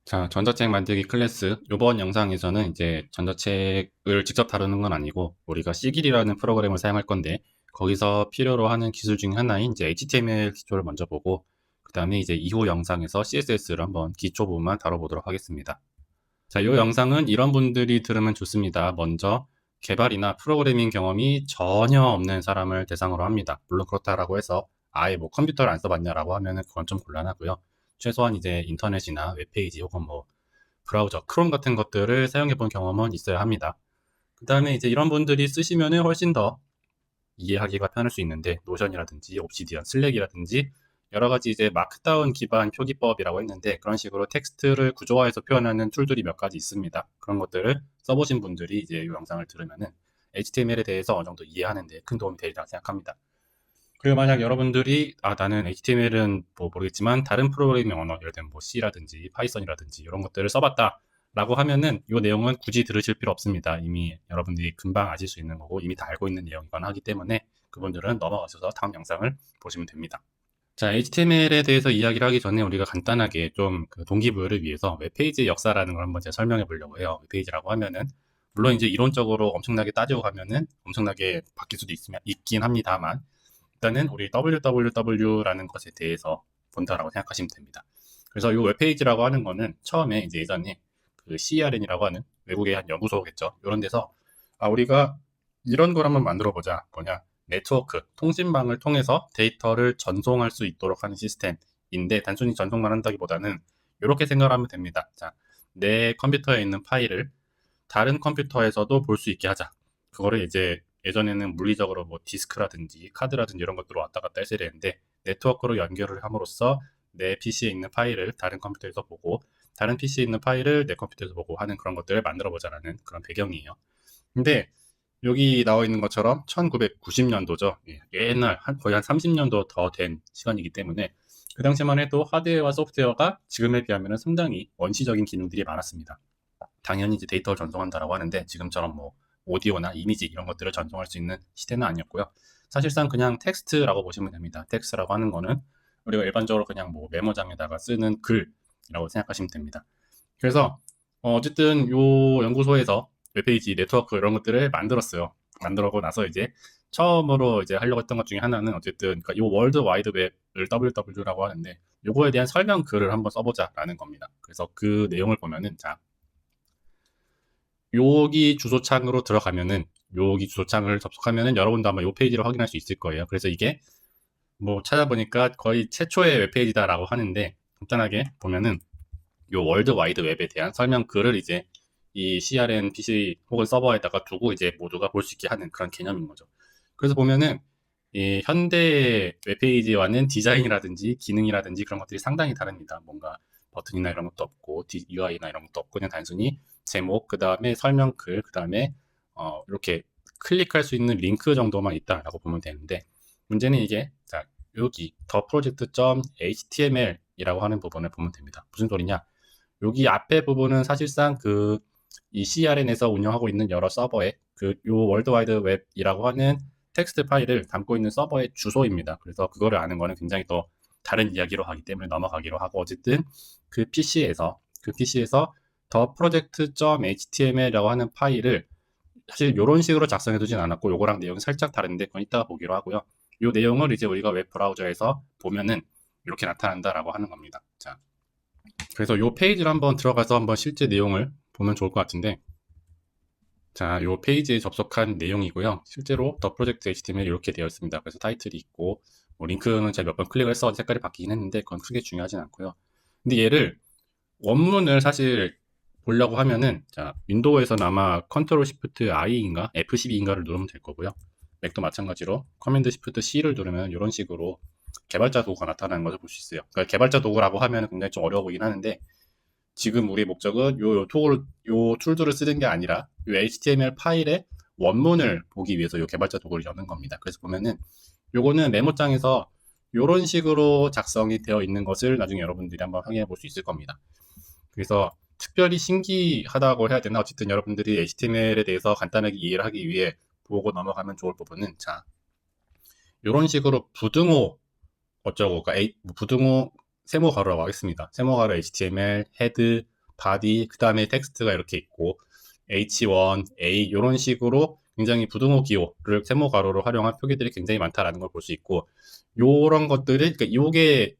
자, 전자책 만들기 클래스. 이번 영상에서는 이제 전자책을 직접 다루는 건 아니고 우리가 C길이라는 프로그램을 사용할 건데 거기서 필요로 하는 기술 중에 하나인 이제 HTML 기초를 먼저 보고 그 다음에 이제 이후 영상에서 CSS를 한번 기초 부분만 다뤄보도록 하겠습니다. 자, 이 영상은 이런 분들이 들으면 좋습니다. 먼저 개발이나 프로그래밍 경험이 전혀 없는 사람을 대상으로 합니다. 물론 그렇다라고 해서 아예 뭐 컴퓨터를 안 써봤냐라고 하면은 그건 좀 곤란하고요. 최소한 이제 인터넷이나 웹페이지 혹은 뭐 브라우저, 크롬 같은 것들을 사용해 본 경험은 있어야 합니다. 그 다음에 이제 이런 분들이 쓰시면은 훨씬 더 이해하기가 편할 수 있는데 노션이라든지 옵시디언, 슬랙이라든지 여러 가지 이제 마크다운 기반 표기법이라고 했는데 그런 식으로 텍스트를 구조화해서 표현하는 툴들이 몇 가지 있습니다. 그런 것들을 써보신 분들이 이제 이 영상을 들으면은 HTML에 대해서 어느 정도 이해하는 데 큰 도움이 되리라 생각합니다. 그리고 만약 여러분들이 나는 HTML은 뭐 모르겠지만 다른 프로그래밍 언어 예를 들면 뭐 C라든지 파이썬이라든지 이런 것들을 써봤다 라고 하면은 이 내용은 굳이 들으실 필요 없습니다. 이미 여러분들이 금방 아실 수 있는 거고 이미 다 알고 있는 내용이거나 하기 때문에 그분들은 넘어가셔서 다음 영상을 보시면 됩니다. 자, HTML에 대해서 이야기를 하기 전에 우리가 간단하게 좀 그 동기부여를 위해서 웹페이지의 역사라는 걸 한번 제가 설명해 보려고 해요. 웹페이지라고 하면은 물론 이제 이론적으로 엄청나게 따지고 가면은 엄청나게 바뀔 수도 있긴 합니다만 일단은 우리 www라는 것에 대해서 본다라고 생각하시면 됩니다. 그래서 이 웹페이지라고 하는 거는 처음에 이제 예전에 그 CERN이라고 하는 외국의 한 연구소겠죠. 이런 데서 우리가 이런 걸 한번 만들어 보자. 뭐냐? 네트워크, 통신망을 통해서 데이터를 전송할 수 있도록 하는 시스템인데 단순히 전송만 한다기보다는 이렇게 생각을 하면 됩니다. 자, 내 컴퓨터에 있는 파일을 다른 컴퓨터에서도 볼 수 있게 하자. 그거를 이제 예전에는 물리적으로 뭐 디스크라든지 카드라든지 이런 것들로 왔다 갔다 했어야 되는데 네트워크로 연결을 함으로써 내 PC에 있는 파일을 다른 컴퓨터에서 보고 다른 PC에 있는 파일을 내 컴퓨터에서 보고 하는 그런 것들을 만들어 보자라는 그런 배경이에요. 근데 여기 나와 있는 것처럼 1990년도죠. 옛날 거의 한 30년도 더 된 시간이기 때문에 그 당시만 해도 하드웨어와 소프트웨어가 지금에 비하면 상당히 원시적인 기능들이 많았습니다. 당연히 이제 데이터를 전송한다라고 하는데 지금처럼 뭐 오디오나 이미지 이런 것들을 전송할 수 있는 시대는 아니었고요. 사실상 그냥 텍스트라고 보시면 됩니다. 텍스트라고 하는 거는 우리가 일반적으로 그냥 뭐 메모장에다가 쓰는 글이라고 생각하시면 됩니다. 그래서 어쨌든 요 연구소에서 웹페이지, 네트워크 이런 것들을 만들었어요. 만들고 나서 이제 처음으로 이제 하려고 했던 것 중에 하나는 어쨌든 그러니까 이 월드 와이드 웹을 WW라고 하는데 요거에 대한 설명 글을 한번 써보자라는 겁니다. 그래서 그 내용을 보면은 자 여기 주소창으로 들어가면은 여기 주소창을 접속하면은 여러분도 아마 이 페이지를 확인할 수 있을 거예요. 그래서 이게 뭐 찾아보니까 거의 최초의 웹페이지다라고 하는데 간단하게 보면은 요 월드 와이드 웹에 대한 설명 글을 이제 이 CRN PC 혹은 서버에다가 두고 이제 모두가 볼 수 있게 하는 그런 개념인 거죠. 그래서 보면은 이 현대 웹페이지와는 디자인이라든지 기능이라든지 그런 것들이 상당히 다릅니다. 뭔가 버튼이나 이런 것도 없고 UI나 이런 것도 없고 그냥 단순히 제목, 그 다음에 설명글, 그 다음에 이렇게 클릭할 수 있는 링크 정도만 있다라고 보면 되는데 문제는 이게 자 여기 더 프로젝트.html이라고 하는 부분을 보면 됩니다. 무슨 소리냐? 여기 앞에 부분은 사실상 이 CRN에서 운영하고 있는 여러 서버에 요 월드와이드 웹이라고 하는 텍스트 파일을 담고 있는 서버의 주소입니다. 그래서 그거를 아는 거는 굉장히 또 다른 이야기로 하기 때문에 넘어가기로 하고 어쨌든 그 PC에서 더 프로젝트.html이라고 하는 파일을 사실 이런 식으로 작성해 두진 않았고 요거랑 내용이 살짝 다른데 그건 이따가 보기로 하고요. 요 내용을 이제 우리가 웹 브라우저에서 보면은 이렇게 나타난다라고 하는 겁니다. 자, 그래서 요 페이지를 한번 들어가서 한번 실제 내용을 보면 좋을 것 같은데 자, 요 페이지에 접속한 내용이고요. 실제로 더 프로젝트 HTML 이렇게 되어 있습니다. 그래서 타이틀이 있고 뭐 링크는 제가 몇 번 클릭을 해서 색깔이 바뀌긴 했는데 그건 크게 중요하진 않고요. 근데 얘를 원문을 사실 보려고 하면은 자, 윈도우에서는 아마 컨트롤 시프트 I인가 F12인가를 누르면 될 거고요. 맥도 마찬가지로 커맨드 시프트 C를 누르면 이런 식으로 개발자 도구가 나타나는 것을 볼 수 있어요. 그러니까 개발자 도구라고 하면 굉장히 좀 어려워 보이긴 하는데 지금 우리의 목적은 요 툴들을 쓰는 게 아니라 요 HTML 파일의 원문을 보기 위해서 요 개발자 도구를 여는 겁니다. 그래서 보면은 요거는 메모장에서 요런 식으로 작성이 되어 있는 것을 나중에 여러분들이 한번 확인해 볼 수 있을 겁니다. 그래서 특별히 신기하다고 해야 되나 어쨌든 여러분들이 HTML에 대해서 간단하게 이해를 하기 위해 보고 넘어가면 좋을 부분은 자 요런 식으로 부등호 어쩌고 그러니까 부등호 세모 가로라고 하겠습니다. 세모 가로 HTML 헤드 body, 그 다음에 텍스트가 이렇게 있고 H1, A 이런 식으로 굉장히 부등호 기호를 세모 가로로 활용한 표기들이 굉장히 많다라는 걸 볼 수 있고, 요런 것들을, 그러니까 요게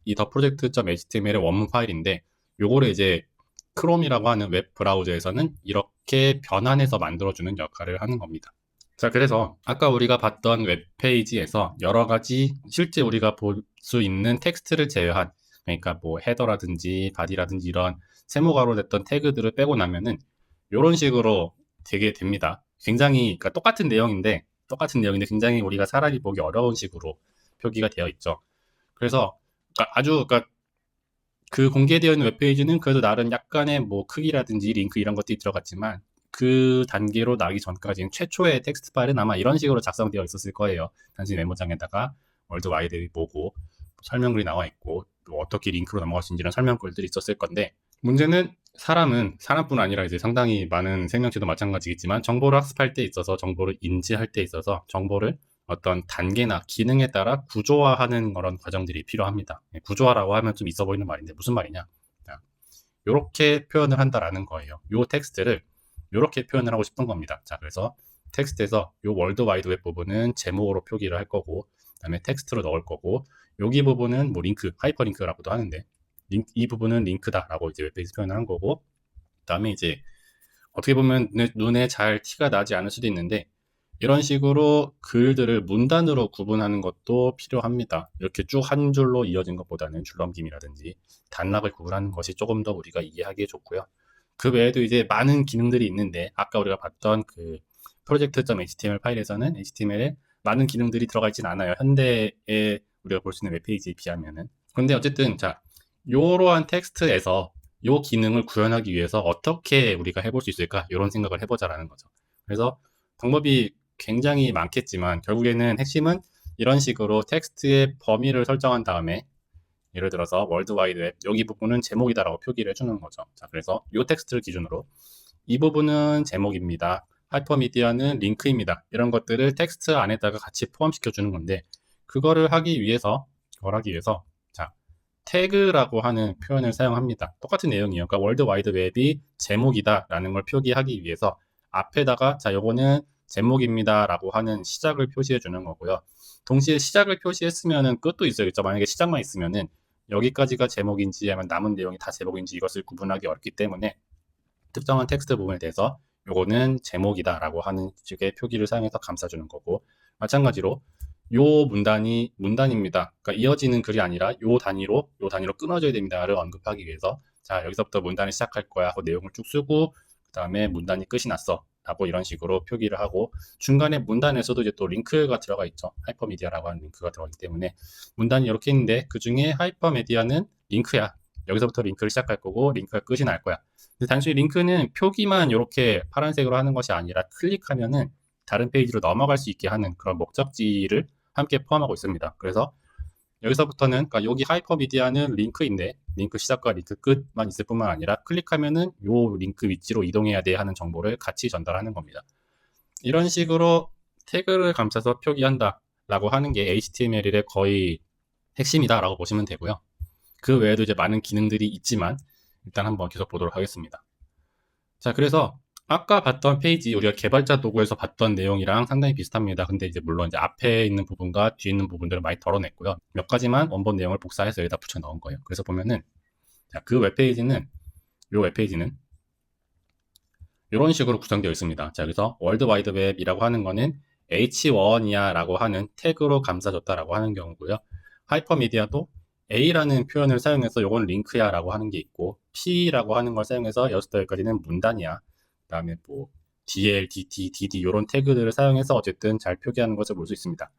이 더 프로젝트.html의 원문 파일인데, 요거를 이제 크롬이라고 하는 웹 브라우저에서는 이렇게 변환해서 만들어주는 역할을 하는 겁니다. 자, 그래서 아까 우리가 봤던 웹페이지에서 여러 가지 실제 우리가 볼 수 있는 텍스트를 제외한, 그러니까 뭐 헤더라든지 바디라든지 이런 세모가로 됐던 태그들을 빼고 나면은 이런 식으로 되게 됩니다. 굉장히, 그러니까 똑같은 내용인데 굉장히 우리가 사람이 보기 어려운 식으로 표기가 되어 있죠. 그래서 그러니까 그 공개되어 있는 웹페이지는 그래도 나름 약간의 뭐 크기라든지 링크 이런 것들이 들어갔지만, 그 단계로 나기 전까지는 최초의 텍스트 파일은 아마 이런 식으로 작성되어 있었을 거예요. 단순히 메모장에다가 월드와이드 보고 설명글이 나와 있고 또 어떻게 링크로 넘어갈 수 있는지는 설명글들이 있었을 건데, 문제는 사람뿐 아니라 이제 상당히 많은 생명체도 마찬가지겠지만, 정보를 학습할 때 있어서, 정보를 인지할 때 있어서 정보를 어떤 단계나 기능에 따라 구조화하는 그런 과정들이 필요합니다. 구조화라고 하면 좀 있어 보이는 말인데 무슨 말이냐? 이렇게 표현을 한다라는 거예요. 이 텍스트를 이렇게 표현을 하고 싶은 겁니다. 자, 그래서 텍스트에서 이 월드 와이드 웹 부분은 제목으로 표기를 할 거고, 그다음에 텍스트로 넣을 거고, 여기 부분은 뭐 링크, 하이퍼링크라고도 하는데, 이 부분은 링크다라고 이제 웹페이지 표현을 한 거고, 그다음에 이제 어떻게 보면 눈에 잘 티가 나지 않을 수도 있는데, 이런 식으로 글들을 문단으로 구분하는 것도 필요합니다. 이렇게 쭉 한 줄로 이어진 것보다는 줄넘김이라든지 단락을 구분하는 것이 조금 더 우리가 이해하기에 좋고요. 그 외에도 이제 많은 기능들이 있는데, 아까 우리가 봤던 그 프로젝트.html 파일에서는 HTML에 많은 기능들이 들어가 있진 않아요. 현대에 우리가 볼 수 있는 웹페이지에 비하면은. 그런데 어쨌든, 자, 이러한 텍스트에서 이 기능을 구현하기 위해서 어떻게 우리가 해볼 수 있을까? 이런 생각을 해보자라는 거죠. 그래서 방법이 굉장히 많겠지만, 결국에는 핵심은 이런 식으로 텍스트의 범위를 설정한 다음에, 예를 들어서 월드와이드 웹 여기 부분은 제목이다라고 표기를 해주는 거죠. 자, 그래서 이 텍스트를 기준으로 이 부분은 제목입니다, 하이퍼미디어는 링크입니다, 이런 것들을 텍스트 안에다가 같이 포함시켜 주는 건데, 그걸 하기 위해서 자, 태그라고 하는 표현을 사용합니다. 똑같은 내용이에요. 그러니까 월드와이드 웹이 제목이다라는 걸 표기하기 위해서 앞에다가 자, 요거는 제목입니다 라고 하는 시작을 표시해 주는 거고요. 동시에 시작을 표시했으면은 끝도 있어야겠죠. 만약에 시작만 있으면은 여기까지가 제목인지 아니면 남은 내용이 다 제목인지 이것을 구분하기 어렵기 때문에, 특정한 텍스트 부분에 대해서 요거는 제목이다 라고 하는 식의 표기를 사용해서 감싸주는 거고, 마찬가지로 요 문단입니다, 그러니까 이어지는 글이 아니라 요 단위로 끊어져야 됩니다를 언급하기 위해서, 자, 여기서부터 문단을 시작할 거야 하고 내용을 쭉 쓰고, 그 다음에 문단이 끝이 났어 라고 이런 식으로 표기를 하고, 중간에 문단에서도 이제 또 링크가 들어가 있죠. 하이퍼미디어라고 하는 링크가 들어가기 때문에 문단이 이렇게 있는데, 그 중에 하이퍼미디어는 링크야, 여기서부터 링크를 시작할 거고 링크가 끝이 날 거야. 근데 단순히 링크는 표기만 이렇게 파란색으로 하는 것이 아니라, 클릭하면은 다른 페이지로 넘어갈 수 있게 하는 그런 목적지를 함께 포함하고 있습니다. 그래서 여기서부터는, 그러니까 여기 하이퍼미디어는 링크인데 링크 시작과 링크 끝만 있을 뿐만 아니라, 클릭하면은 요 링크 위치로 이동해야 돼 하는 정보를 같이 전달하는 겁니다. 이런 식으로 태그를 감싸서 표기한다 라고 하는 게 HTML의 거의 핵심이다 라고 보시면 되고요. 그 외에도 이제 많은 기능들이 있지만 일단 한번 계속 보도록 하겠습니다. 자, 그래서 아까 봤던 페이지, 우리가 개발자 도구에서 봤던 내용이랑 상당히 비슷합니다. 근데 이제 물론 이제 앞에 있는 부분과 뒤에 있는 부분들을 많이 덜어냈고요. 몇 가지만 원본 내용을 복사해서 여기다 붙여 넣은 거예요. 그래서 보면은, 자, 요 웹페이지는 이런 식으로 구성되어 있습니다. 자, 그래서 월드와이드웹이라고 하는 거는 H1이야 라고 하는 태그로 감싸줬다라고 하는 경우고요. 하이퍼미디어도 A라는 표현을 사용해서 요건 링크야 라고 하는 게 있고, P라고 하는 걸 사용해서 여기서부터 여기까지는 문단이야, 그 다음에 뭐 DL, DT, DD 이런 태그들을 사용해서 어쨌든 잘 표기하는 것을 볼 수 있습니다.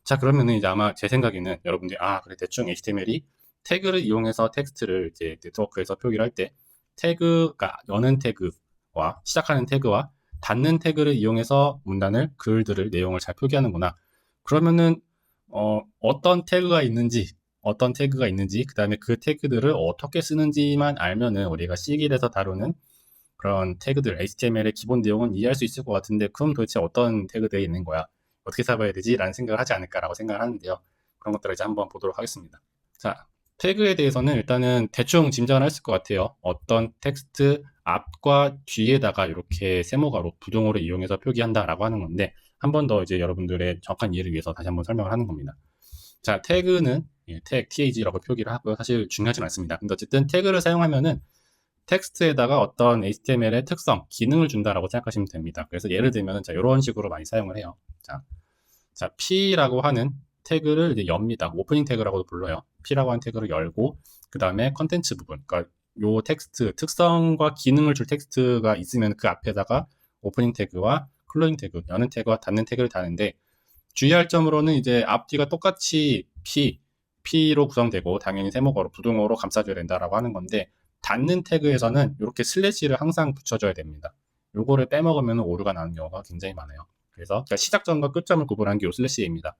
자, 그러면은 이제 아마 제 생각에는 여러분들이, 그래, 대충 HTML이 태그를 이용해서 텍스트를 이제 네트워크에서 표기를 할 때 태그가 여는 태그와 시작하는 태그와 닫는 태그를 이용해서 문단을, 글들을, 내용을 잘 표기하는구나. 그러면은 어떤 태그가 있는지, 그 다음에 그 태그들을 어떻게 쓰는지만 알면은 우리가 C길에서 다루는 그런 태그들, HTML의 기본 내용은 이해할 수 있을 것 같은데, 그럼 도대체 어떤 태그들이 있는 거야? 어떻게 잡아야 되지? 라는 생각을 하지 않을까라고 생각을 하는데요. 그런 것들을 이제 한번 보도록 하겠습니다. 자, 태그에 대해서는 일단은 대충 짐작을 할 수 있을 것 같아요. 어떤 텍스트 앞과 뒤에다가 이렇게 세모가로 부동어를 이용해서 표기한다라고 하는 건데, 한 번 더 이제 여러분들의 정확한 이해를 위해서 다시 한번 설명을 하는 겁니다. 자, 태그는 태그, tag라고 표기를 하고요. 사실 중요하진 않습니다. 근데 어쨌든 태그를 사용하면은 텍스트에다가 어떤 HTML의 특성, 기능을 준다라고 생각하시면 됩니다. 그래서 예를 들면 자, 이런 식으로 많이 사용을 해요. 자, P라고 하는 태그를 이제 엽니다. 오프닝 태그라고도 불러요. P라고 하는 태그를 열고, 그 다음에 컨텐츠 부분, 그러니까 요 텍스트, 특성과 기능을 줄 텍스트가 있으면 그 앞에다가 오프닝 태그와 클로징 태그, 여는 태그와 닫는 태그를 다는데, 주의할 점으로는 이제 앞뒤가 똑같이 P로 구성되고, 당연히 세모가로, 부등호로 감싸줘야 된다라고 하는 건데, 닫는 태그에서는 이렇게 슬래시를 항상 붙여줘야 됩니다. 요거를 빼먹으면 오류가 나는 경우가 굉장히 많아요. 그래서 시작점과 끝점을 구분한 게 요 슬래시입니다.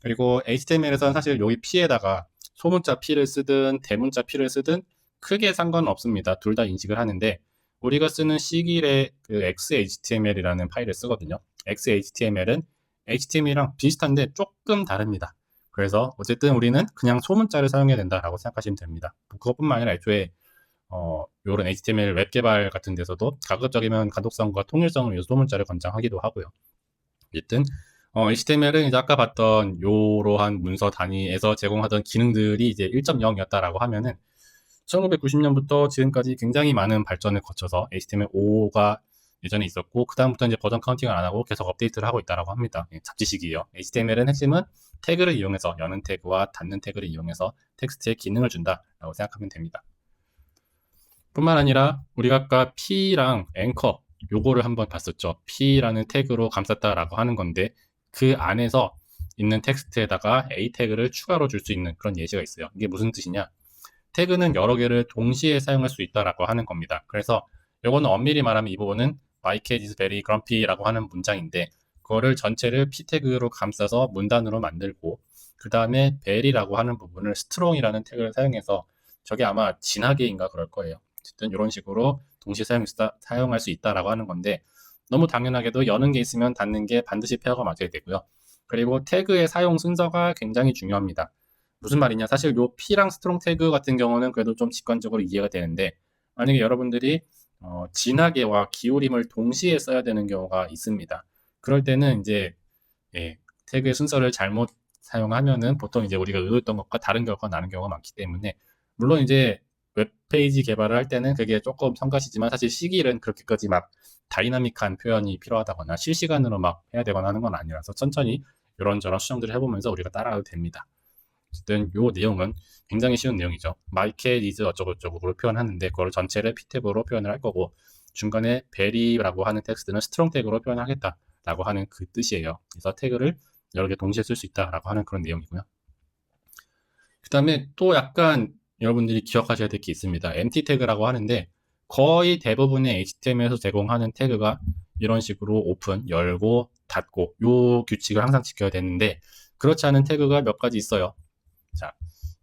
그리고 HTML에서는 사실 여기 P에다가 소문자 P를 쓰든 대문자 P를 쓰든 크게 상관은 없습니다. 둘 다 인식을 하는데, 우리가 쓰는 C길의 그 XHTML이라는 파일을 쓰거든요. XHTML은 HTML이랑 비슷한데 조금 다릅니다. 그래서 어쨌든 우리는 그냥 소문자를 사용해야 된다라고 생각하시면 됩니다. 그것뿐만 아니라 애초에 이런 HTML 웹 개발 같은 데서도 가급적이면 가독성과 통일성을 위해서 소문자를 권장하기도 하고요. 어쨌든 HTML은 이제 아까 봤던 이러한 문서 단위에서 제공하던 기능들이 이제 1.0이었다라고 하면은 1990년부터 지금까지 굉장히 많은 발전을 거쳐서 HTML5가 예전에 있었고, 그 다음부터 이제 버전 카운팅을 안 하고 계속 업데이트를 하고 있다라고 합니다. 잡지식이에요. HTML은 핵심은 태그를 이용해서, 여는 태그와 닫는 태그를 이용해서 텍스트에 기능을 준다라고 생각하면 됩니다. 뿐만 아니라 우리가 아까 P랑 앵커 요거를 한번 봤었죠. P라는 태그로 감쌌다라고 하는 건데, 그 안에서 있는 텍스트에다가 A 태그를 추가로 줄 수 있는 그런 예시가 있어요. 이게 무슨 뜻이냐? 태그는 여러 개를 동시에 사용할 수 있다라고 하는 겁니다. 그래서 요거는 엄밀히 말하면 이 부분은 My cat is very grumpy라고 하는 문장인데, 그거를 전체를 P 태그로 감싸서 문단으로 만들고, 그 다음에 very라고 하는 부분을 strong이라는 태그를 사용해서, 저게 아마 진하게인가 그럴 거예요. 어쨌든 이런 식으로 동시에 사용할 수 있다라고 하는 건데, 너무 당연하게도 여는 게 있으면 닫는 게 반드시 페어가 맞아야 되고요. 그리고 태그의 사용 순서가 굉장히 중요합니다. 무슨 말이냐? 사실 요 P랑 스트롱 태그 같은 경우는 그래도 좀 직관적으로 이해가 되는데, 만약에 여러분들이 진하게와 기울임을 동시에 써야 되는 경우가 있습니다. 그럴 때는 이제 태그의 순서를 잘못 사용하면은 보통 이제 우리가 의도했던 것과 다른 결과가 나는 경우가 많기 때문에, 물론 이제 웹페이지 개발을 할 때는 그게 조금 성가시지만, 사실 C길은 그렇게까지 막 다이나믹한 표현이 필요하다거나 실시간으로 막 해야 되거나 하는 건 아니라서 천천히 이런저런 수정들을 해보면서 우리가 따라가도 됩니다. 어쨌든 요 내용은 굉장히 쉬운 내용이죠. My cat is 어쩌고저쩌고로 표현하는데, 그걸 전체를 P탭으로 표현을 할 거고, 중간에 very라고 하는 텍스트는 strong 태그로 표현하겠다라고 하는 그 뜻이에요. 그래서 태그를 여러 개 동시에 쓸 수 있다라고 하는 그런 내용이고요. 그 다음에 또 약간 여러분들이 기억하셔야 될 게 있습니다. empty 태그라고 하는데, 거의 대부분의 HTML에서 제공하는 태그가 이런 식으로 오픈, 열고, 닫고 요 규칙을 항상 지켜야 되는데, 그렇지 않은 태그가 몇 가지 있어요. 자,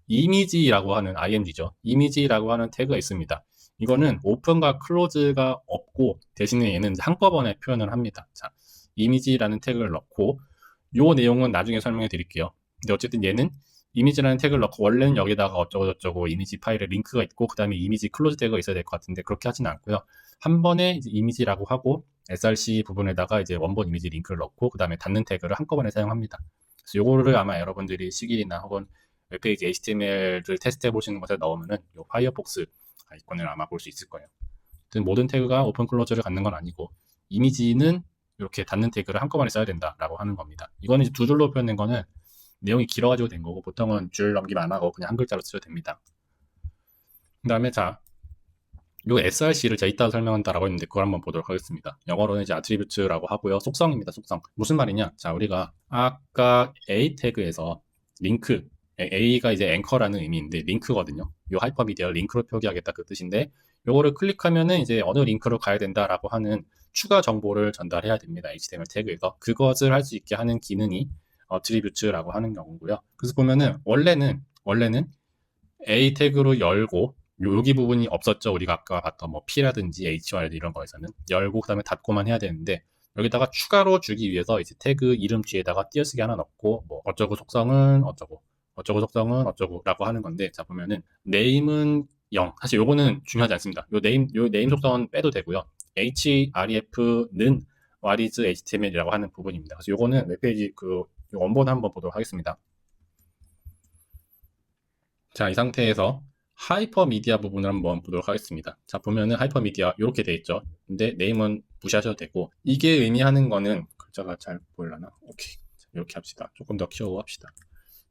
이미지라고 하는 img죠. 이미지라고 하는 태그가 있습니다. 이거는 오픈과 클로즈가 없고, 대신에 얘는 한꺼번에 표현을 합니다. 자, 이미지라는 태그를 넣고, 요 내용은 나중에 설명해 드릴게요. 근데 어쨌든 얘는 이미지라는 태그를 넣고, 원래는 여기다가 어쩌고저쩌고 이미지 파일에 링크가 있고, 그 다음에 이미지 클로즈 태그가 있어야 될 것 같은데, 그렇게 하진 않고요. 한 번에 이제 이미지라고 하고, src 부분에다가 이제 원본 이미지 링크를 넣고, 그 다음에 닫는 태그를 한꺼번에 사용합니다. 그래서 요거를 아마 여러분들이 시길이나 혹은 웹페이지 HTML을 테스트해 보시는 것에 넣으면은 요 파이어폭스 아이콘을 아마 볼 수 있을 거예요. 모든 태그가 오픈 클로즈를 갖는 건 아니고, 이미지는 이렇게 닫는 태그를 한꺼번에 써야 된다라고 하는 겁니다. 이거는 이제 두 줄로 표현된 거는 내용이 길어가지고 된 거고, 보통은 줄 넘기면 안 하고 그냥 한 글자로 쓰셔도 됩니다. 그 다음에 자, 요 src를 제가 이따 설명한다라고 했는데, 그걸 한번 보도록 하겠습니다. 영어로는 이제 attribute라고 하고요. 속성입니다. 속성. 무슨 말이냐? 자, 우리가 아까 a 태그에서 링크, A가 이제 앵커라는 의미인데 링크거든요. 요 하이퍼미디어를 링크로 표기하겠다 그 뜻인데, 요거를 클릭하면은 이제 어느 링크로 가야 된다라고 하는 추가 정보를 전달해야 됩니다. HTML 태그에서. 그것을 할 수 있게 하는 기능이 attribute라고 하는 경우고요. 그래서 보면은 원래는 A 태그로 열고, 여기 부분이 없었죠. 우리가 아까 봤던 뭐 P라든지 HY라든지 이런 거에서는 열고 그다음에 닫고만 해야 되는데, 여기다가 추가로 주기 위해서 이제 태그 이름 뒤에다가 띄어쓰기 하나 넣고, 뭐 어쩌고 속성은 어쩌고 어쩌고 속성은 어쩌고라고 하는 건데, 자 보면은 name은 0. 사실 요거는 중요하지 않습니다. 요 네임 속성은 빼도 되고요. href는 what is html이라고 하는 부분입니다. 그래서 요거는 웹페이지 그 원본 한번 보도록 하겠습니다. 자, 이 상태에서 하이퍼미디어 부분을 한번 보도록 하겠습니다. 자, 보면은 하이퍼미디어 이렇게 돼 있죠. 근데 네임은 무시하셔도 되고, 이게 의미하는 거는 글자가 잘 보이려나? 오케이. 자, 이렇게 합시다. 조금 더 키우고 합시다.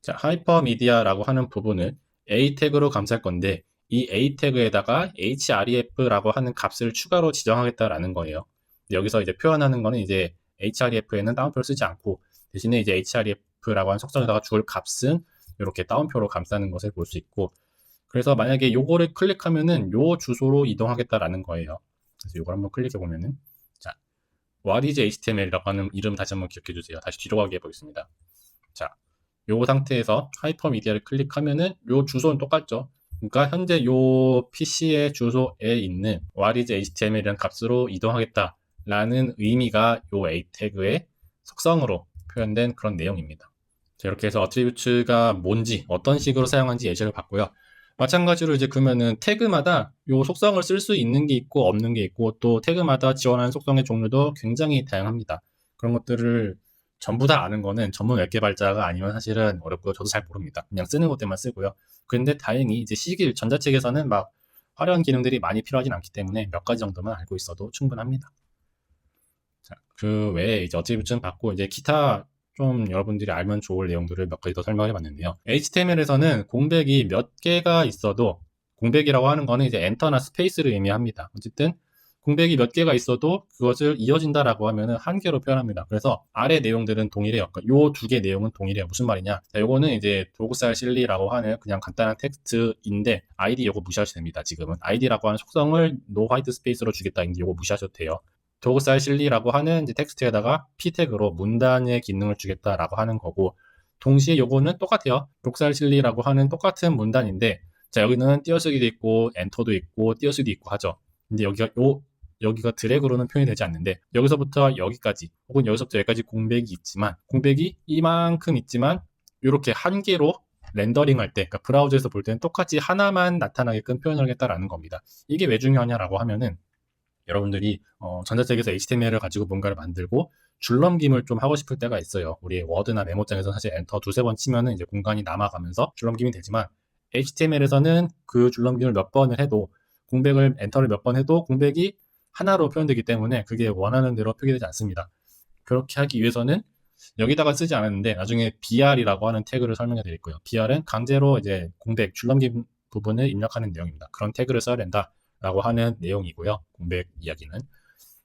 자, 하이퍼미디어라고 하는 부분을 a 태그로 감쌀 건데, 이 a 태그에다가 href라고 하는 값을 추가로 지정하겠다라는 거예요. 여기서 이제 표현하는 거는 이제 href에는 다운표를 쓰지 않고, 대신에 이제 href라고 하는 속성에다가 줄 값은 이렇게 다운표로 감싸는 것을 볼 수 있고, 그래서 만약에 요거를 클릭하면은 요 주소로 이동하겠다라는 거예요. 그래서 요걸 한번 클릭해 보면은, 자, what is html이라고 하는 이름 다시 한번 기억해 주세요. 다시 뒤로 가게 해보겠습니다. 자, 요 상태에서 하이퍼미디어를 클릭하면은 요 주소는 똑같죠. 그러니까 현재 요 PC의 주소에 있는 what is html이라는 값으로 이동하겠다라는 의미가 요 a 태그의 속성으로 표현된 그런 내용입니다. 자, 이렇게 해서 어트리뷰츠가 뭔지 어떤 식으로 사용하는지 예시를 봤고요. 마찬가지로 이제 그러면은 태그마다 요 속성을 쓸 수 있는 게 있고 없는 게 있고, 또 태그마다 지원하는 속성의 종류도 굉장히 다양합니다. 그런 것들을 전부 다 아는 거는 전문 웹 개발자가 아니면 사실은 어렵고 저도 잘 모릅니다. 그냥 쓰는 것들만 쓰고요. 근데 다행히 이제 시길 전자책에서는 막 화려한 기능들이 많이 필요하진 않기 때문에 몇 가지 정도만 알고 있어도 충분합니다. 자, 그 외에 이제 어트리뷰츠는 받고 이제 기타 좀 여러분들이 알면 좋을 내용들을 몇 가지 더 설명해 봤는데요. HTML에서는 공백이 몇 개가 있어도, 공백이라고 하는 거는 이제 엔터나 스페이스를 의미합니다. 어쨌든 공백이 몇 개가 있어도 그것을 이어진다라고 하면은 한 개로 표현합니다. 그래서 아래 내용들은 동일해요. 그러니까 요 두 개 내용은 동일해요. 무슨 말이냐? 자, 요거는 이제 도구살 실리라고 하는 그냥 간단한 텍스트인데, 아이디 요거 무시하셔도 됩니다. 지금은 아이디라고 하는 속성을 노 화이트 스페이스로 주겠다. 이제 요거 무시하셔도 돼요. 도구살 실리라고 하는 이제 텍스트에다가 p 태그로 문단의 기능을 주겠다라고 하는 거고, 동시에 요거는 똑같아요. 도구살 실리라고 하는 똑같은 문단인데, 자, 여기는 띄어쓰기도 있고 엔터도 있고 띄어쓰기도 있고 하죠. 근데 여기가 드래그로는 표현이 되지 않는데, 여기서부터 여기까지 혹은 여기서부터 여기까지 공백이 있지만, 공백이 이만큼 있지만 이렇게 한 개로 렌더링 할 때, 그러니까 브라우저에서 볼 때는 똑같이 하나만 나타나게끔 표현을 하겠다라는 겁니다. 이게 왜 중요하냐라고 하면은, 여러분들이 전자책에서 HTML을 가지고 뭔가를 만들고 줄넘김을 좀 하고 싶을 때가 있어요. 우리 워드나 메모장에서 사실 엔터 두세 번 치면은 이제 공간이 남아가면서 줄넘김이 되지만, HTML에서는 그 줄넘김을 몇 번을 해도, 공백을 엔터를 몇 번 해도 공백이 하나로 표현되기 때문에 그게 원하는 대로 표기되지 않습니다. 그렇게 하기 위해서는 여기다가 쓰지 않았는데 나중에 br이라고 하는 태그를 설명해 드릴 거예요. br은 강제로 이제 공백, 줄넘김 부분을 입력하는 내용입니다. 그런 태그를 써야 된다라고 하는 내용이고요. 공백 이야기는.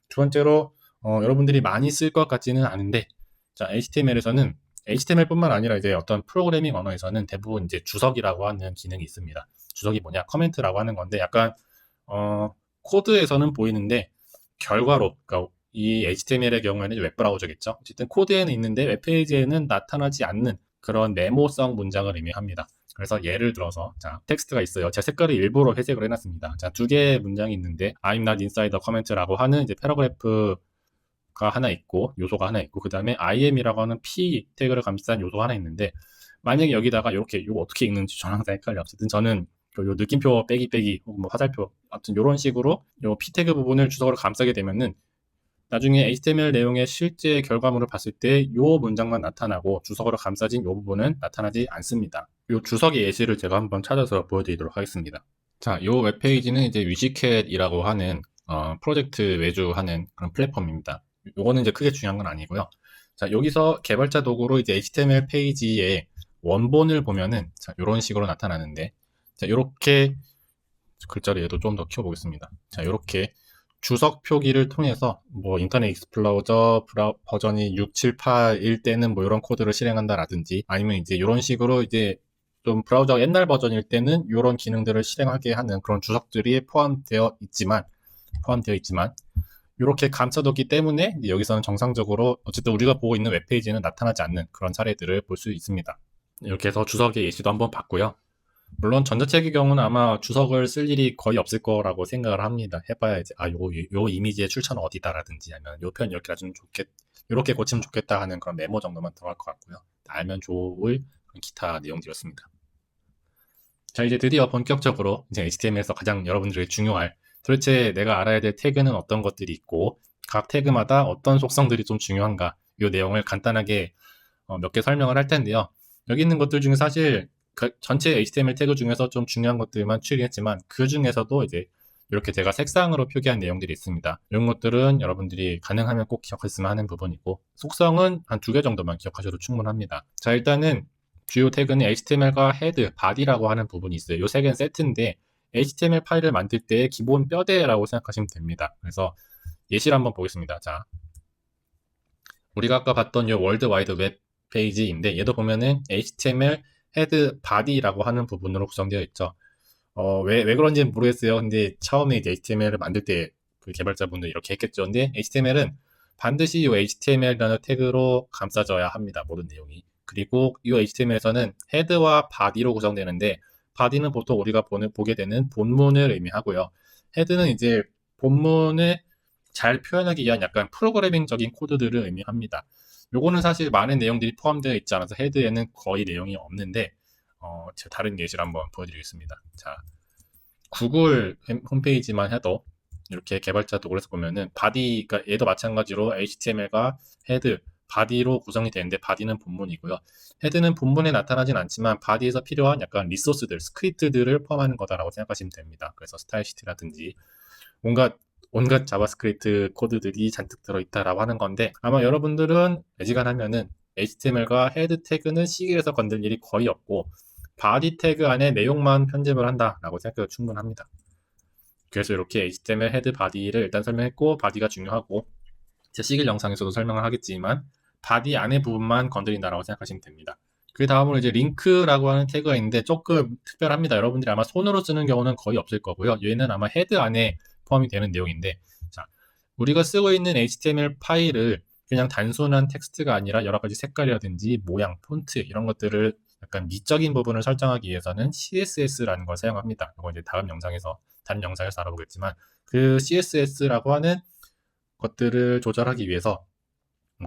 두 번째로 여러분들이 많이 쓸 것 같지는 않은데, 자, HTML에서는 HTML뿐만 아니라 이제 어떤 프로그래밍 언어에서는 대부분 이제 주석이라고 하는 기능이 있습니다. 주석이 뭐냐? 커멘트라고 하는 건데, 약간 코드에서는 보이는데 결과로, 그러니까 이 HTML의 경우에는 웹브라우저겠죠. 어쨌든 코드에는 있는데 웹페이지에는 나타나지 않는 그런 메모성 문장을 의미합니다. 그래서 예를 들어서, 자, 텍스트가 있어요. 제 색깔을 일부러 회색으로 해놨습니다. 자, 두 개의 문장이 있는데 I'm not inside the comment라고 하는 이제 패러그래프가 하나 있고 요소가 하나 있고, 그 다음에 I am이라고 하는 P 태그를 감싼 요소가 하나 있는데, 만약에 여기다가 이렇게 이거 어떻게 읽는지 저는 항상 헷갈려요. 어쨌든 저는 요 느낌표 빼기 혹은 뭐 화살표, 아무튼 이런 식으로 요 P 태그 부분을 주석으로 감싸게 되면은 나중에 HTML 내용의 실제 결과물을 봤을 때 요 문장만 나타나고 주석으로 감싸진 요 부분은 나타나지 않습니다. 요 주석의 예시를 제가 한번 찾아서 보여드리도록 하겠습니다. 자, 요 웹페이지는 이제 위시캣이라고 하는 프로젝트 외주하는 그런 플랫폼입니다. 요거는 이제 크게 중요한 건 아니고요. 자, 여기서 개발자 도구로 이제 HTML 페이지의 원본을 보면은, 자, 요런 식으로 나타나는데, 자, 요렇게 글자를 얘도 좀 더 키워보겠습니다. 자, 요렇게 주석 표기를 통해서 뭐 인터넷 익스플로저 버전이 6, 7, 8일 때는 뭐 이런 코드를 실행한다라든지, 아니면 이제 이런 식으로 이제 좀 브라우저 옛날 버전일 때는 이런 기능들을 실행하게 하는 그런 주석들이 포함되어 있지만 이렇게 감춰뒀기 때문에 여기서는 정상적으로 어쨌든 우리가 보고 있는 웹페이지는 나타나지 않는 그런 사례들을 볼 수 있습니다. 이렇게 해서 주석의 예시도 한번 봤고요. 물론 전자책의 경우는 아마 주석을 쓸 일이 거의 없을 거라고 생각을 합니다. 해봐야 이제 요 이미지의 출처는 어디다라든지, 아니면 요 표현 이렇게 고치면 좋겠다 하는 그런 메모 정도만 들어갈 것 같고요. 알면 좋을 기타 내용들이었습니다. 자, 이제 드디어 본격적으로 이제 HTML에서 가장 여러분들이 중요할, 도대체 내가 알아야 될 태그는 어떤 것들이 있고 각 태그마다 어떤 속성들이 좀 중요한가, 이 내용을 간단하게 몇 개 설명을 할 텐데요. 여기 있는 것들 중에 사실 그 전체 HTML 태그 중에서 좀 중요한 것들만 추리했지만 그 중에서도 이제 이렇게 제가 색상으로 표기한 내용들이 있습니다. 이런 것들은 여러분들이 가능하면 꼭 기억했으면 하는 부분이고, 속성은 한 2개 정도만 기억하셔도 충분합니다. 자, 일단은 주요 태그는 HTML과 헤드, 바디라고 하는 부분이 있어요. 이 3개는 세트인데 HTML 파일을 만들 때 기본 뼈대라고 생각하시면 됩니다. 그래서 예시를 한번 보겠습니다. 자, 우리가 아까 봤던 이 월드 와이드 웹 페이지인데 얘도 보면은 HTML 헤드 바디라고 하는 부분으로 구성되어 있죠. 왜 그런지는 모르겠어요. 근데 처음에 이제 HTML을 만들 때 그 개발자분들 이렇게 했겠죠. 근데 HTML은 반드시 이 HTML이라는 태그로 감싸져야 합니다. 모든 내용이. 그리고 이 HTML에서는 헤드와 바디로 구성되는데, 바디는 보통 우리가 보게 되는 본문을 의미하고요. 헤드는 이제 본문을 잘 표현하기 위한 약간 프로그래밍적인 코드들을 의미합니다. 요거는 사실 많은 내용들이 포함되어 있지 않아서 헤드에는 거의 내용이 없는데, 제가 다른 예시를 한번 보여드리겠습니다. 자, 구글 홈페이지만 해도 이렇게 개발자 도구에서 보면은 바디가 얘도 마찬가지로 HTML과 헤드, 바디로 구성이 되는데 바디는 본문이고요. 헤드는 본문에 나타나진 않지만 바디에서 필요한 약간 리소스들, 스크립트들을 포함하는 거다라고 생각하시면 됩니다. 그래서 스타일시트라든지 온갖 자바스크립트 코드들이 잔뜩 들어있다라고 하는 건데, 아마 여러분들은 애지간하면은 HTML과 헤드 태그는 시기에서 건들 일이 거의 없고 바디 태그 안에 내용만 편집을 한다라고 생각해도 충분합니다. 그래서 이렇게 HTML 헤드 바디를 일단 설명했고, 바디가 중요하고 제 시길 영상에서도 설명을 하겠지만 바디 안의 부분만 건드린다라고 생각하시면 됩니다. 그 다음으로 이제 링크라고 하는 태그가 있는데 조금 특별합니다. 여러분들이 아마 손으로 쓰는 경우는 거의 없을 거고요. 얘는 아마 헤드 안에 포함이 되는 내용인데, 자, 우리가 쓰고 있는 HTML 파일을 그냥 단순한 텍스트가 아니라 여러 가지 색깔이라든지 모양, 폰트 이런 것들을 약간 미적인 부분을 설정하기 위해서는 CSS라는 걸 사용합니다. 이거 이제 다른 영상에서 알아보겠지만, 그 CSS라고 하는 것들을 조절하기 위해서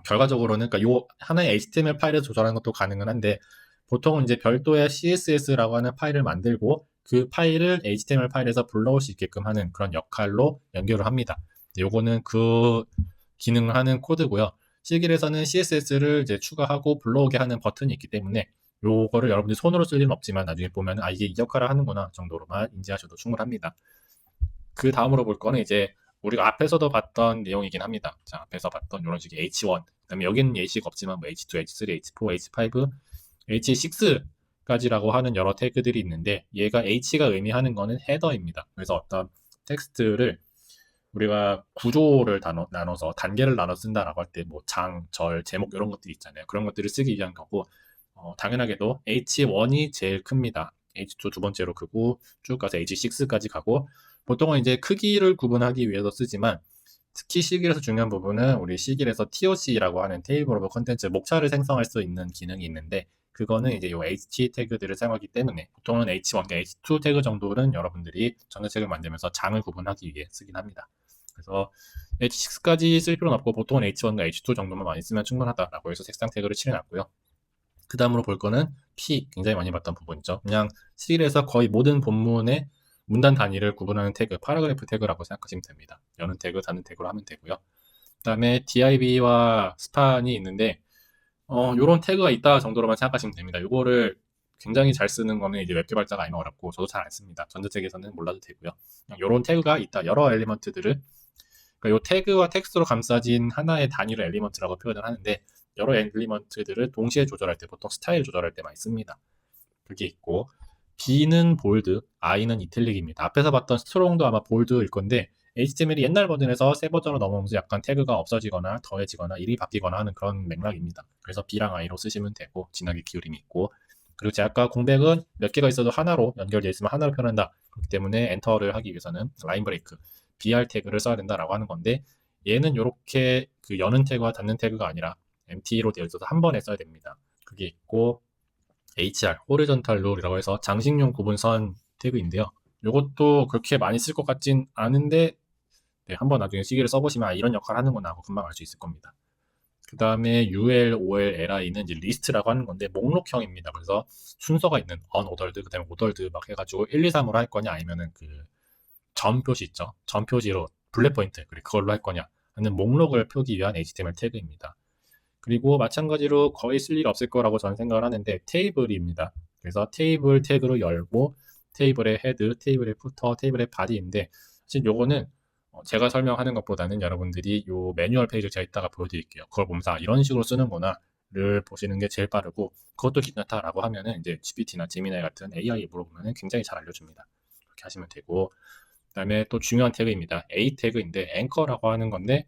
결과적으로는, 그러니까 요 하나의 HTML 파일을 조절하는 것도 가능은 한데, 보통은 이제 별도의 CSS라고 하는 파일을 만들고 그 파일을 HTML 파일에서 불러올 수 있게끔 하는 그런 역할로 연결을 합니다. 요거는 그 기능을 하는 코드고요. 실기에서는 CSS를 이제 추가하고 불러오게 하는 버튼이 있기 때문에 요거를 여러분들이 손으로 쓸 일은 없지만 나중에 보면 이게 이 역할을 하는구나 정도로만 인지하셔도 충분합니다. 그 다음으로 볼 거는 이제 우리가 앞에서도 봤던 내용이긴 합니다. 자, 앞에서 봤던 이런 식의 H1, 그다음에 여기는 예시가 없지만 뭐 H2, H3, H4, H5, H6까지라고 하는 여러 태그들이 있는데, 얘가 H가 의미하는 거는 헤더입니다. 그래서 어떤 텍스트를 우리가 구조를 나눠서 단계를 나눠 쓴다라고 할 때 뭐 장, 절, 제목 이런 것들이 있잖아요. 그런 것들을 쓰기 위한 거고, 당연하게도 H1이 제일 큽니다. H2 두 번째로 크고 쭉 가서 H6까지 가고, 보통은 이제 크기를 구분하기 위해서 쓰지만 특히 시길에서 중요한 부분은 우리 시길에서 TOC라고 하는 테이블 오브 컨텐츠, 목차를 생성할 수 있는 기능이 있는데, 그거는 이제 이 H 태그들을 사용하기 때문에 보통은 H1, H2 태그 정도는 여러분들이 전자책을 만들면서 장을 구분하기 위해 쓰긴 합니다. 그래서 H6까지 쓸 필요는 없고 보통은 H1과 H2 정도만 많이 쓰면 충분하다라고 해서 색상 태그를 칠해놨고요. 그 다음으로 볼 거는 P, 굉장히 많이 봤던 부분이죠. 그냥 시길에서 거의 모든 본문의 문단 단위를 구분하는 태그, 파라그래프 태그라고 생각하시면 됩니다. 여는 태그, 닫는 태그로 하면 되고요. 그 다음에 div와 span이 있는데, 요런 태그가 있다 정도로만 생각하시면 됩니다. 이거를 굉장히 잘 쓰는 거는 이제 웹 개발자가 아니면 어렵고 저도 잘 안 씁니다. 전자책에서는 몰라도 되고요. 요런 태그가 있다. 여러 엘리먼트들을, 그러니까 요 태그와 텍스트로 감싸진 하나의 단위로 엘리먼트라고 표현을 하는데, 여러 엘리먼트들을 동시에 조절할 때 보통 스타일 조절할 때 많이 씁니다. 그게 있고, B는 볼드, I는 이탈릭입니다. 앞에서 봤던 스트롱도 아마 볼드일 건데, HTML이 옛날 버전에서 새 버전으로 넘어오면서 약간 태그가 없어지거나 더해지거나 일이 바뀌거나 하는 그런 맥락입니다. 그래서 B랑 I로 쓰시면 되고, 진하게 기울임이 있고, 그리고 제가 아까 공백은 몇 개가 있어도 하나로 연결되어 있으면 하나로 표현한다. 그렇기 때문에 엔터를 하기 위해서는 라인 브레이크, BR 태그를 써야 된다라고 하는 건데, 얘는 이렇게 그 여는 태그와 닫는 태그가 아니라 empty로 되어 있어서 한 번에 써야 됩니다. 그게 있고, HR, 호리존탈 룰이라고 해서 장식용 구분선 태그인데요. 이것도 그렇게 많이 쓸 것 같진 않은데, 한번 나중에 시계를 써보시면 이런 역할을 하는구나 하고 금방 알 수 있을 겁니다. 그 다음에 ULOLLI는 이제 리스트라고 하는 건데 목록형입니다. 그래서 순서가 있는 unordered, 그 다음에 ordered 막 해가지고 1, 2, 3으로 할 거냐 아니면은 그 점 표시 있죠. 점 표시로 블랙 포인트 그걸로 할 거냐 하는 목록을 표기 위한 HTML 태그입니다. 그리고 마찬가지로 거의 쓸 일 없을 거라고 저는 생각을 하는데 테이블입니다. 그래서 테이블 태그로 열고 테이블의 헤드, 테이블의 푸터, 테이블의 바디인데 사실 요거는 제가 설명하는 것보다는 여러분들이 요 매뉴얼 페이지를 제가 이따가 보여드릴게요. 그걸 보면서 이런 식으로 쓰는구나를 보시는 게 제일 빠르고 그것도 괜찮다라고 하면은 이제 GPT나 제미나이 같은 AI에 물어보면은 굉장히 잘 알려줍니다. 그렇게 하시면 되고 그 다음에 또 중요한 태그입니다. A 태그인데 앵커라고 하는 건데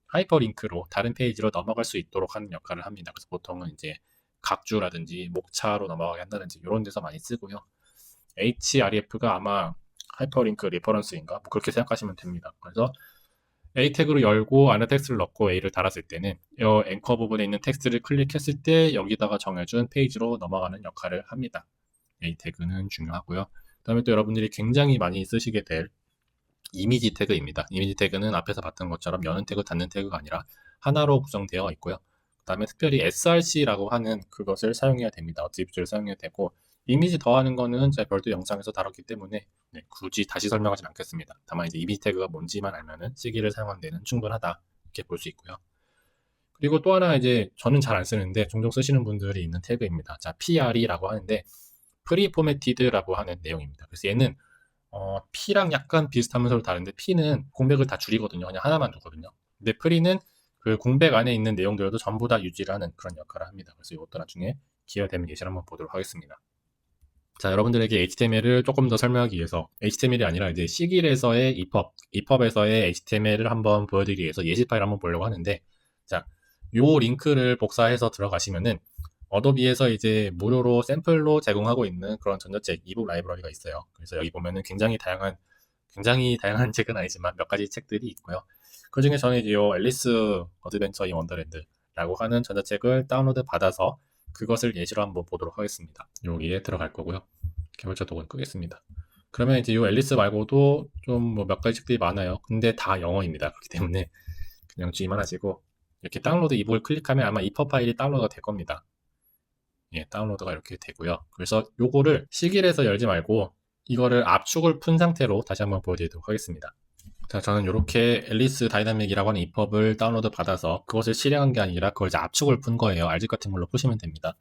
하이퍼링크로 다른 페이지로 넘어갈 수 있도록 하는 역할을 합니다. 그래서 보통은 이제 각주라든지 목차로 넘어가게 한다든지 이런 데서 많이 쓰고요. href가 아마 하이퍼링크 리퍼런스인가 뭐 그렇게 생각하시면 됩니다. 그래서 A 태그로 열고 안에 텍스트를 넣고 A를 달았을 때는 이 앵커 부분에 있는 텍스트를 클릭했을 때 여기다가 정해준 페이지로 넘어가는 역할을 합니다. A 태그는 중요하고요. 그 다음에 또 여러분들이 굉장히 많이 쓰시게 될 이미지 태그입니다. 이미지 태그는 앞에서 봤던 것처럼 여는 태그, 닫는 태그가 아니라 하나로 구성되어 있고요. 그 다음에 특별히 src라고 하는 그것을 사용해야 됩니다. 어트리뷰트를 사용해야 되고 이미지 더하는 거는 제가 별도 영상에서 다뤘기 때문에 굳이 다시 설명하진 않겠습니다. 다만 이제 이미지 태그가 뭔지만 알면은 시기를 사용하는 데는 충분하다 이렇게 볼 수 있고요. 그리고 또 하나 이제 저는 잘 안 쓰는데 종종 쓰시는 분들이 있는 태그입니다. 자, PRE라고 하는데 프리포매티드라고 하는 내용입니다. 그래서 얘는 P랑 약간 비슷하면서 서로 다른데 P는 공백을 다 줄이거든요. 그냥 하나만 두거든요. 근데 프리는 그 공백 안에 있는 내용들도 전부 다 유지를 하는 그런 역할을 합니다. 그래서 이것도 나중에 기회가 되면 예시를 한번 보도록 하겠습니다. 자, 여러분들에게 HTML을 조금 더 설명하기 위해서 HTML이 아니라 이제 시길에서의 EPUB에서의 HTML을 한번 보여드리기 위해서 예시 파일 한번 보려고 하는데 자, 요 링크를 복사해서 들어가시면은 어도비에서 이제 무료로 샘플로 제공하고 있는 그런 전자책 이북 라이브러리가 있어요. 그래서 여기 보면은 굉장히 다양한 책은 아니지만 몇 가지 책들이 있고요. 그 중에 저는 이제 요 앨리스 어드벤처 인 원더랜드라고 하는 전자책을 다운로드 받아서 그것을 예시로 한번 보도록 하겠습니다. 여기에 들어갈 거고요. 개발자 도구를 끄겠습니다. 그러면 이제 요 앨리스 말고도 좀 뭐 몇 가지 책들이 많아요. 근데 다 영어입니다. 그렇기 때문에 그냥 주의만 하시고 이렇게 다운로드 이북을 클릭하면 아마 EPUB 파일이 다운로드가 될 겁니다. 예, 다운로드가 이렇게 되고요. 그래서 요거를 시길에서 열지 말고 이거를 압축을 푼 상태로 다시 한번 보여드리도록 하겠습니다. 자, 저는 이렇게 앨리스 다이나믹이라고 하는 EPUB을 다운로드 받아서 그것을 실행한 게 아니라 그걸 이제 압축을 푼 거예요. RZ 같은 걸로 푸시면 됩니다.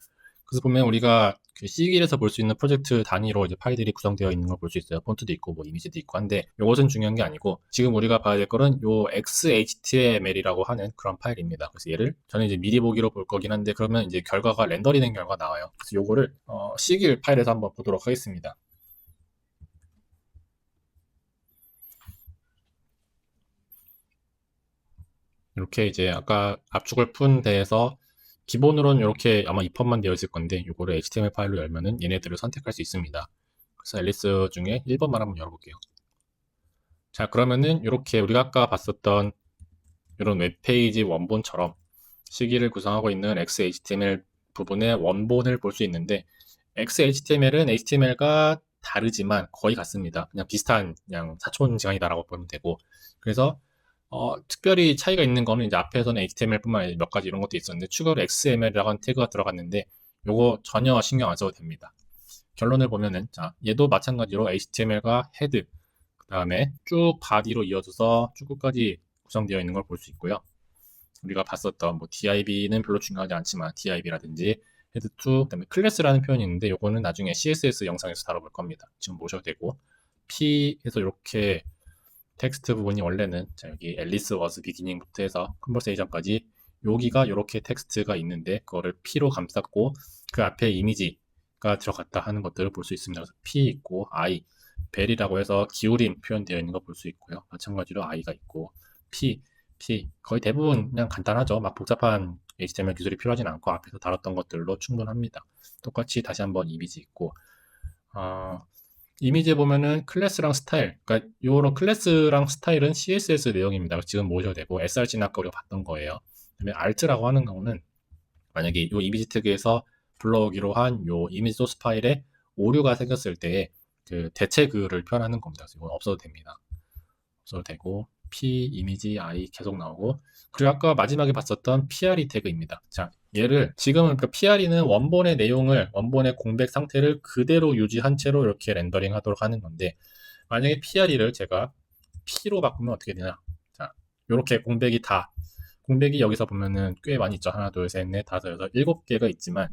그래서 보면 우리가 그 C길에서 볼 수 있는 프로젝트 단위로 이제 파일들이 구성되어 있는 걸 볼 수 있어요. 폰트도 있고 뭐 이미지도 있고 한데 이것은 중요한 게 아니고 지금 우리가 봐야 될 거는 요 XHTML이라고 하는 그런 파일입니다. 그래서 얘를 저는 이제 미리 보기로 볼 거긴 한데 그러면 이제 결과가 렌더링 된 결과가 나와요. 그래서 요거를 C길 파일에서 한번 보도록 하겠습니다. 이렇게 이제 아까 압축을 푼 데에서 기본으로는 이렇게 아마 EPUB만 되어 있을 건데 이거를 HTML 파일로 열면은 얘네들을 선택할 수 있습니다. 그래서 앨리스 중에 1번만 한번 열어볼게요. 자, 그러면은 이렇게 우리가 아까 봤었던 이런 웹페이지 원본처럼 시기를 구성하고 있는 XHTML 부분의 원본을 볼 수 있는데 XHTML은 HTML과 다르지만 거의 같습니다. 그냥 비슷한 그냥 사촌지간이다라고 보면 되고 그래서 특별히 차이가 있는 거는 이제 앞에서는 HTML뿐만 아니라 몇 가지 이런 것도 있었는데 추가로 XML이라고 하는 태그가 들어갔는데 요거 전혀 신경 안 써도 됩니다. 결론을 보면은 자 얘도 마찬가지로 HTML과 헤드 그 다음에 쭉 바디로 이어져서 쭉 끝까지 구성되어 있는 걸 볼 수 있고요. 우리가 봤었던 뭐 DIB는 별로 중요하지 않지만 DIB라든지 헤드2 그다음에 클래스라는 표현이 있는데 요거는 나중에 CSS 영상에서 다뤄볼 겁니다. 지금 보셔도 되고 P에서 이렇게 텍스트 부분이 원래는 자 여기 앨리스 워즈 비기닝부터 해서 컨버세이션까지 여기가 이렇게 텍스트가 있는데 그거를 P로 감쌌고 그 앞에 이미지가 들어갔다 하는 것들을 볼 수 있습니다. 그래서 P 있고 I 벨이라고 해서 기울임 표현되어 있는 거 볼 수 있고요. 마찬가지로 I가 있고 P 거의 대부분 그냥 간단하죠. 막 복잡한 HTML 기술이 필요하진 않고 앞에서 다뤘던 것들로 충분합니다. 똑같이 다시 한번 이미지 있고 이미지에 보면은 클래스랑 스타일, 그러니까 요런 클래스랑 스타일은 CSS 내용입니다. 지금 모셔도 되고 src는 아까 우리가 봤던 거예요. 그다음에 art라고 하는 경우는 만약에 요 이미지 태그에서 불러오기로 한 요 이미지 소스 파일에 오류가 생겼을 때 그 대체 글을 표현하는 겁니다. 그래서 이건 없어도 됩니다. 없어도 되고 p 이미지 i 계속 나오고, 그리고 아까 마지막에 봤었던 pre 태그입니다. 자, 얘를 지금은 그 pre는 원본의 내용을, 원본의 공백 상태를 그대로 유지한 채로 이렇게 렌더링 하도록 하는 건데, 만약에 pre를 제가 p로 바꾸면 어떻게 되나? 자, 이렇게 공백이 여기서 보면은 꽤 많이 있죠. 하나, 둘, 셋, 넷, 다섯, 여섯, 7개가 있지만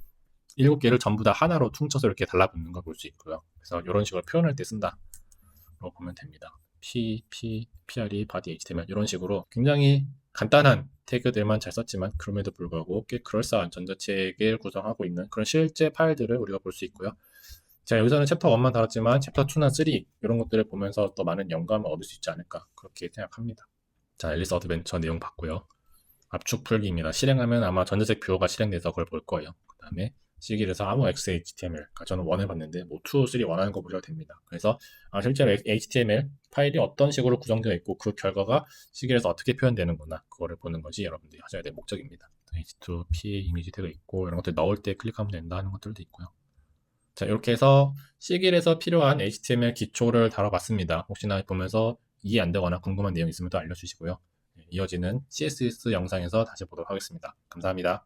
7개를 전부 다 하나로 퉁쳐서 이렇게 달라붙는 걸 볼 수 있고요. 그래서 이런 식으로 표현할 때 쓴다. 로 보면 됩니다. pre, body, html 이런 식으로 굉장히 간단한 태그들만 잘 썼지만 그럼에도 불구하고 꽤 그럴싸한 전자책을 구성하고 있는 그런 실제 파일들을 우리가 볼 수 있고요. 자, 여기서는 챕터 1만 다뤘지만 챕터 2나 3 이런 것들을 보면서 또 많은 영감을 얻을 수 있지 않을까 그렇게 생각합니다. 자, 앨리스 어드벤처 내용 봤고요. 압축 풀기입니다. 실행하면 아마 전자책 뷰어가 실행돼서 그걸 볼 거예요. 그 다음에 시길에서 아무 XHTML, 그러니까 저는 1을 봤는데 뭐 2, 3 원하는 거 보셔도 됩니다. 그래서 실제로 HTML 파일이 어떤 식으로 구성되어 있고 그 결과가 시길에서 어떻게 표현되는구나 그거를 보는 것이 여러분들이 하셔야 될 목적입니다. H2, P 이미지 태그 있고 이런 것들 넣을 때 클릭하면 된다 하는 것들도 있고요. 자, 이렇게 해서 시길에서 필요한 HTML 기초를 다뤄봤습니다. 혹시나 보면서 이해 안 되거나 궁금한 내용 있으면 또 알려주시고요. 이어지는 CSS 영상에서 다시 보도록 하겠습니다. 감사합니다.